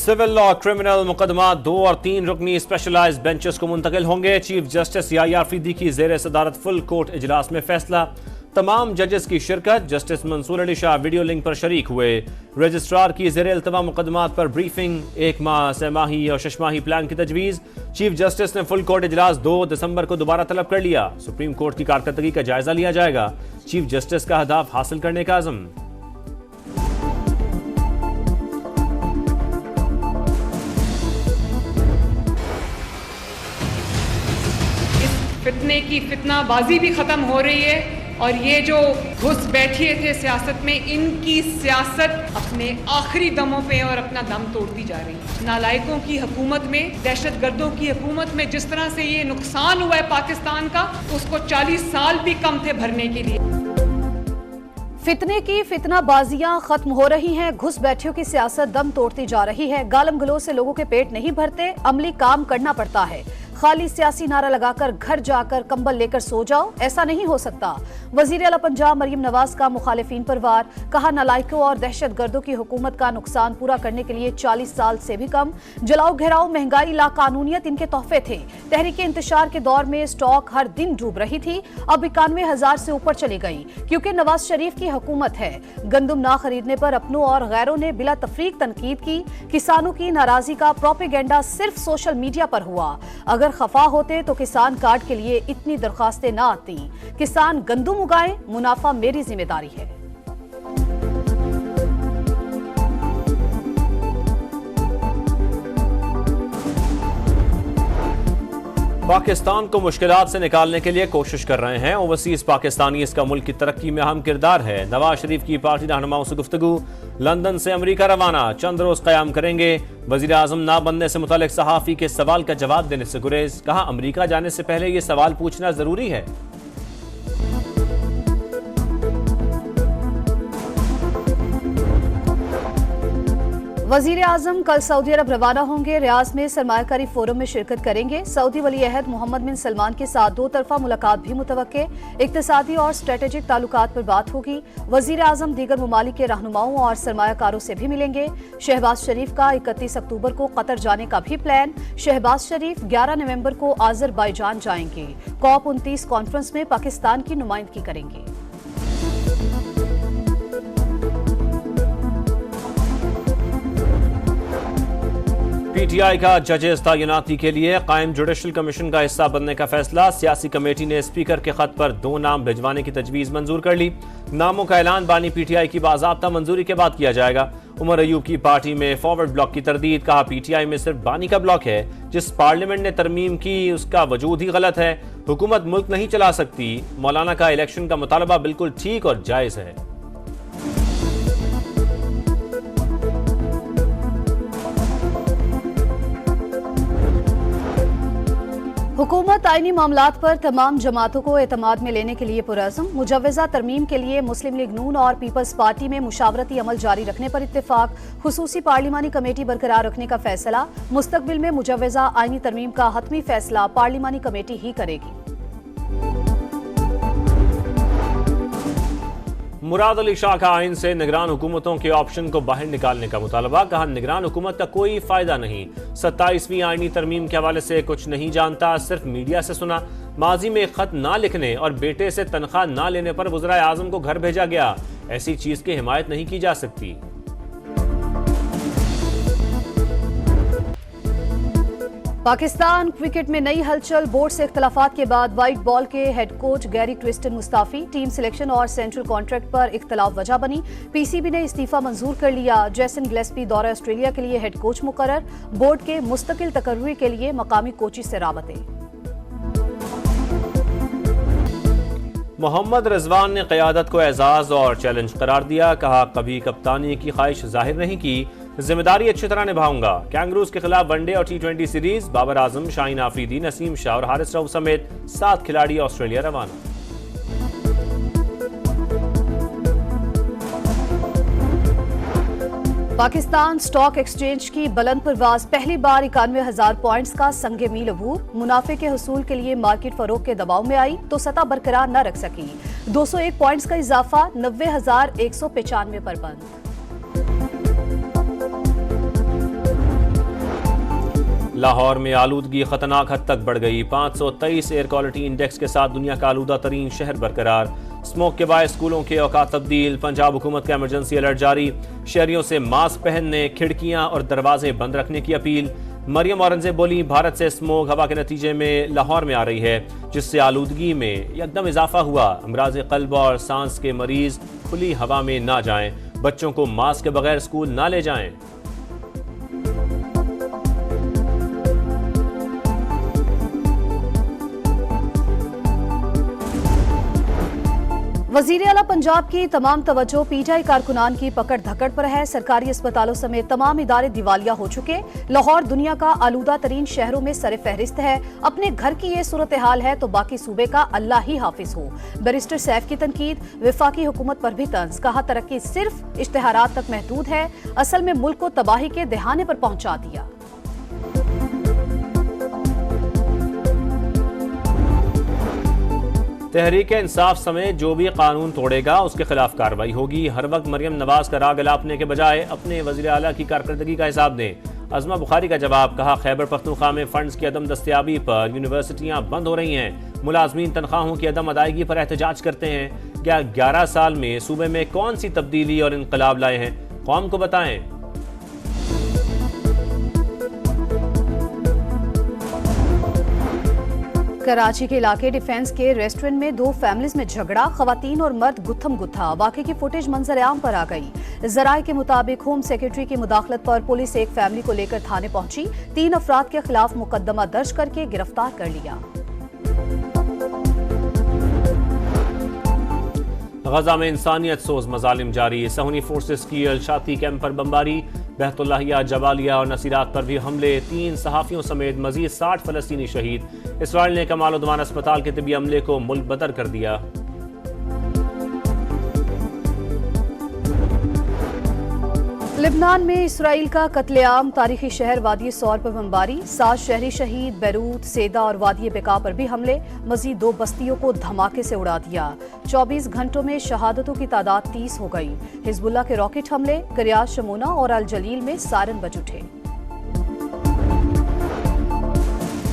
Civil law criminal मुकदमा 2 और 3 रुकनी specialised benches को मुंतकिल होंगे। चीफ जस्टिस याह्या अफरीदी की जेर सदारत फुल कोर्ट इजलास में फैसला। तमाम जजेस की शिरकत। Justice Mansoor Ali Shah video link पर शरीक हुए। रजिस्ट्रार की जेर इल्तवा मुकदमात पर ब्रीफिंग। 1 माह, 6 माही और 6 माही प्लान की तजवीज़। चीफ जस्टिस ने फुल कोर्ट इजलास 2 दिसंबर को दोबारा तलब कर लिया। सुप्रीम कोर्ट की कारकर्दगी का जायजा लिया जाएगा। चीफ जस्टिस का अहदाफ हासिल करने का अज़म। फितने की फितनाबाजी भी खत्म हो रही है और ये जो घुस बैठे थे सियासत में, इनकी सियासत अपने आखिरी दमों पे और अपना दम तोड़ती जा रही है। नालायकों की हुकूमत में, दहशतगर्दों की हुकूमत में जिस तरह से ये नुकसान हुआ है पाकिस्तान का, उसको 40 साल भी कम थे भरने के लिए। फितने की फितनाबाजियां खत्म हो रही हैं, घुस बैठियों की सियासत दम तोड़ती जा रही है। गालम गलों से लोगों के पेट नहीं भरते, अमली काम करना पड़ता है। खाली सियासी नारा लगाकर घर जाकर कंबल लेकर सो जाओ, ऐसा नहीं हो सकता। वजीर आला पंजाब मरियम नवाज का मुखालिफिन पर वार। कहा, नालायकों और दहशतगर्दों की हुकूमत का नुकसान पूरा करने के लिए 40 साल से भी कम। जलाओ घेराव, महंगाई, लाकानूनियत इनके तोहफे थे। तहरीक इंतशार के दौर में स्टॉक हर दिन डूब रही थी, अब 91,000 से ऊपर चली गई, क्योंकि नवाज शरीफ की हुकूमत है। गंदम ना खरीदने पर अपनों और गैरों ने बिला तफरीक तनकीद की। किसानों की नाराजगी का प्रोपेगेंडा सिर्फ सोशल मीडिया पर हुआ। अगर खफा होते तो किसान कार्ड के लिए इतनी दरखास्तें ना आती। किसान गंदम उगाएं, मुनाफा मेरी जिम्मेदारी है। पाकिस्तान को मुश्किलात से निकालने के लिए कोशिश कर रहे हैं ओवरसीज पाकिस्तानी। इसका मुल्क की तरक्की में अहम किरदार है। नवाज शरीफ की पार्टी रहनुमाओं से गुफ्तगू। लंदन से अमरीका रवाना, चंद रोज कयाम करेंगे। वजीर आजम ना बनने से मुतालिक सहाफी के सवाल का जवाब देने से गुरेज। कहा, अमरीका जाने से पहले ये सवाल पूछना जरूरी है। वजीर आजम कल सऊदी अरब रवाना होंगे। रियाज में सरमायाकारी फोरम में शिरकत करेंगे। सऊदी वली अहद मोहम्मद बिन सलमान के साथ 2 तरफा मुलाकात भी मुतवक्के। इक्तिसादी और स्ट्रेटेजिक ताल्लुकात पर बात होगी। वजीर आजम दीगर ममालिक के रहनुमाओं और सरमायाकारों से भी मिलेंगे। शहबाज शरीफ का 31 अक्टूबर को कतर जाने का भी प्लान। शहबाज शरीफ 11 नवंबर को आजरबाईजान जाएंगे। COP29 कॉन्फ्रेंस में पाकिस्तान की नुमाइंदगी करेंगे। पीटीआई का जजेस तैनाती के लिए कायम जुडिशल कमीशन का हिस्सा बनने का फैसला। सियासी कमेटी ने स्पीकर के खत पर 2 नाम भिजवाने की तजवीज मंजूर कर ली। नामों का ऐलान बानी पीटीआई की बाज़ाब्ता मंजूरी के बाद किया जाएगा। उमर अयूब की पार्टी में फॉरवर्ड ब्लॉक की तरदीद। कहा, पीटीआई में सिर्फ बानी का ब्लॉक है। जिस पार्लियामेंट ने तरमीम की उसका वजूद ही गलत है। हुकूमत मुल्क नहीं चला सकती। मौलाना का इलेक्शन का मुतालबा बिल्कुल ठीक और जायज है। हुकूमत आईनी मामलात पर तमाम जमातों को एतमाद में लेने के लिए पुरअज़्म। मुजव्वज़ा तरमीम के लिए मुस्लिम लीग नून और पीपल्स पार्टी में मुशावरती अमल जारी रखने पर इत्तेफाक। खुसूसी पार्लिमानी कमेटी बरकरार रखने का फैसला। मुस्तकबिल में मुजव्वज़ा आईनी तरमीम का हतमी फैसला पार्लिमानी कमेटी ही करेगी। मुराद अली शाह का आइन से निगरान हुकूमतों के ऑप्शन को बाहर निकालने का मुतालबा। कहा, निगरान हुकूमत का कोई फायदा नहीं। 27वीं आईनी तरमीम के हवाले से कुछ नहीं जानता, सिर्फ मीडिया से सुना। माजी में खत ना लिखने और बेटे से तनख्वाह ना लेने पर वज़ीर आज़म को घर भेजा गया। ऐसी चीज की हिमायत नहीं की जा सकती। पाकिस्तान क्रिकेट में नई हलचल। बोर्ड से इख्तलाफात के बाद व्हाइट बॉल के हेड कोच गैरी ट्विस्टन मुस्ताफी। टीम सिलेक्शन और सेंट्रल कॉन्ट्रैक्ट पर इख्तलाफ वजह बनी। पीसीबी ने इस्तीफा मंजूर कर लिया। जेसन गिलेस्पी दौरा ऑस्ट्रेलिया के लिए हेड कोच मुकर्रर। बोर्ड के मुस्तकिल तकर्रुरी के लिए मकामी कोची से राबते। मोहम्मद रिजवान ने क़यादत को एजाज और चैलेंज करार दिया। कहा, कभी कप्तानी की ख्वाहिश जाहिर नहीं की, जिम्मेदारी अच्छी तरह निभाऊंगा। कैंगरूज के खिलाफ वनडे और T20 सीरीज। बाबर आजम, शाहीन आफरीदी, नसीम शाह और हारिस रऊफ समेत 7 खिलाड़ी ऑस्ट्रेलिया रवाना। पाकिस्तान स्टॉक एक्सचेंज की बुलंद परवाज। पहली बार 91,000 पॉइंट्स का संगे मील अबूर। मुनाफे के हसूल के लिए मार्केट फरोख के दबाव में आई तो सतह बरकरार न रख सकी। 201 पॉइंट्स का इजाफा 90,195 पर बंद। लाहौर में आलूदगी खतरनाक हद तक बढ़ गई। 523 एयर क्वालिटी इंडेक्स के साथ दुनिया का आलूदा तरीन शहर बरकरार। स्मोक के बायस स्कूलों के औकात तब्दील। पंजाब हुकूमत का इमरजेंसी अलर्ट जारी। शहरियों से मास्क पहनने, खिड़कियां और दरवाजे बंद रखने की अपील। मरियम औरंगजेब बोली, भारत से स्मोक हवा के नतीजे में लाहौर में आ रही है, जिससे आलूदगी में एकदम इजाफा हुआ। अमराज क़ल्ब और सांस के मरीज खुली हवा में ना जाएं। बच्चों को मास्क के बगैर स्कूल ना ले जाएं। वजीर आला पंजाब की तमाम तवज्जो पीटीआई कारकुनान की पकड़ धकड़ पर है। सरकारी अस्पतालों समेत तमाम इदारे दिवालिया हो चुके। लाहौर दुनिया का आलूदा तरीन शहरों में सरे फहरिस्त है। अपने घर की ये सूरत हाल है तो बाकी सूबे का अल्लाह ही हाफिज हो। बैरिस्टर सैफ की तनकीद, विफाकी हुकूमत पर भी तंज। कहा, तरक्की सिर्फ इश्तिहारात तक महदूद है, असल में मुल्क को तबाही के दहाने पर पहुंचा दिया। तहरीक इंसाफ समेत जो भी कानून तोड़ेगा उसके खिलाफ कार्रवाई होगी। हर वक्त मरियम नवाज का राग अलापने के बजाय अपने वजीर आला की कारकर्दगी का हिसाब दें। अज़मा बुखारी का जवाब। कहा, खैबर पख्तूनख्वा में फंड्स की अदम दस्तियाबी पर यूनिवर्सिटियां बंद हो रही हैं। मुलाजमीन तनख्वाहों की अदम अदायगी पर एहतजाज करते हैं। क्या 11 साल में सूबे में कौन सी तब्दीली और इनकलाब लाए हैं, कौम को बताएं। कराची के इलाके डिफेंस के रेस्टोरेंट में दो फैमिलीज में झगड़ा। खवातीन और मर्द गुत्थम गुत्था। वाक़े की फुटेज मंजर आम पर आ गई। जराये के मुताबिक होम सेक्रेटरी की मुदाखलत पर पुलिस एक फैमिली को लेकर थाने पहुंची। 3 अफराद के खिलाफ मुकदमा दर्ज करके गिरफ्तार कर लिया। गजा में इंसानियत सोज मजालिम जारी। सहूनी फोर्सेस की अलशाती कैंप पर बमबारी। बहतुल्लाहिया, जवालिया और नसीरात पर भी हमले। 3 सहाफ़ियों समेत मजीद 60 फलस्तीनी शहीद। इसराइल ने कमाल उद्वान अस्पताल के तिबी अमले को मुल्क बदर कर दिया। लिबनान में इसराइल का कत्लेआम। तारीखी शहर वादी सौर पर बमबारी। 7 शहरी शहीद। बैरूत, सेदा और वादी बेका पर भी हमले। मजीद 2 बस्तियों को धमाके से उड़ा दिया। 24 घंटों में शहादतों की तादाद 30 हो गई। हिजबुल्लाह के रॉकेट हमले। करियात, शमूना और अल जलील में सायरन बज उठे।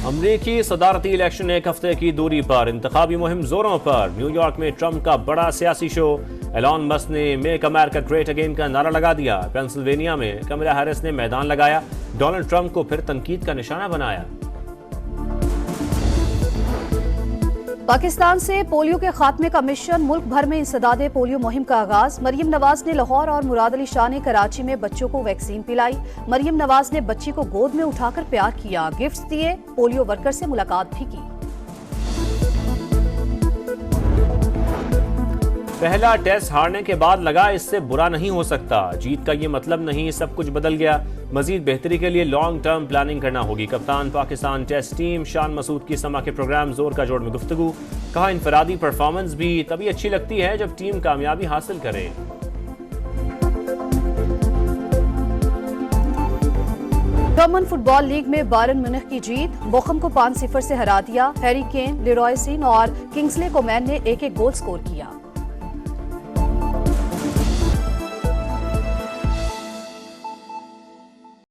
अमरीकी सदारती इलेक्शन 1 हफ्ते की दूरी पर। इंतखाबी मुहिम जोरों पर। न्यूयॉर्क में ट्रंप का बड़ा सियासी शो। एलॉन मस्क ने मेक अमेरिका ग्रेट अगेन का नारा लगा दिया। पेंसिल्वेनिया में कमला हैरिस ने मैदान लगाया। डोनाल्ड ट्रंप को फिर तनकीद का निशाना बनाया। पाकिस्तान से पोलियो के खात्मे का मिशन। मुल्क भर में इंसदादे पोलियो मुहिम का आगाज। मरियम नवाज ने लाहौर और मुराद अली शाह ने कराची में बच्चों को वैक्सीन पिलाई। मरियम नवाज ने बच्ची को गोद में उठाकर प्यार किया, गिफ्ट्स दिए, पोलियो वर्कर से मुलाकात भी की। पहला टेस्ट हारने के बाद लगा इससे बुरा नहीं हो सकता। जीत का ये मतलब नहीं, सब कुछ बदल गया। मजीद बेहतरी के लिए लॉन्ग टर्म प्लानिंग करना होगी। कप्तान पाकिस्तान टेस्ट टीम शान मसूद की समा के प्रोग्राम जोर का जोड़ में गुफ्तगू। कहा, इनफरादी परफॉर्मेंस भी तभी अच्छी लगती है जब टीम कामयाबी हासिल करे। जर्मन फुटबॉल लीग में बायरन म्यूनिख की जीत। बोखम को 5-0 से हरा दिया। हैरी केन, लेरॉय सीन और किंग्सले कोमैन ने एक-एक गोल स्कोर किया।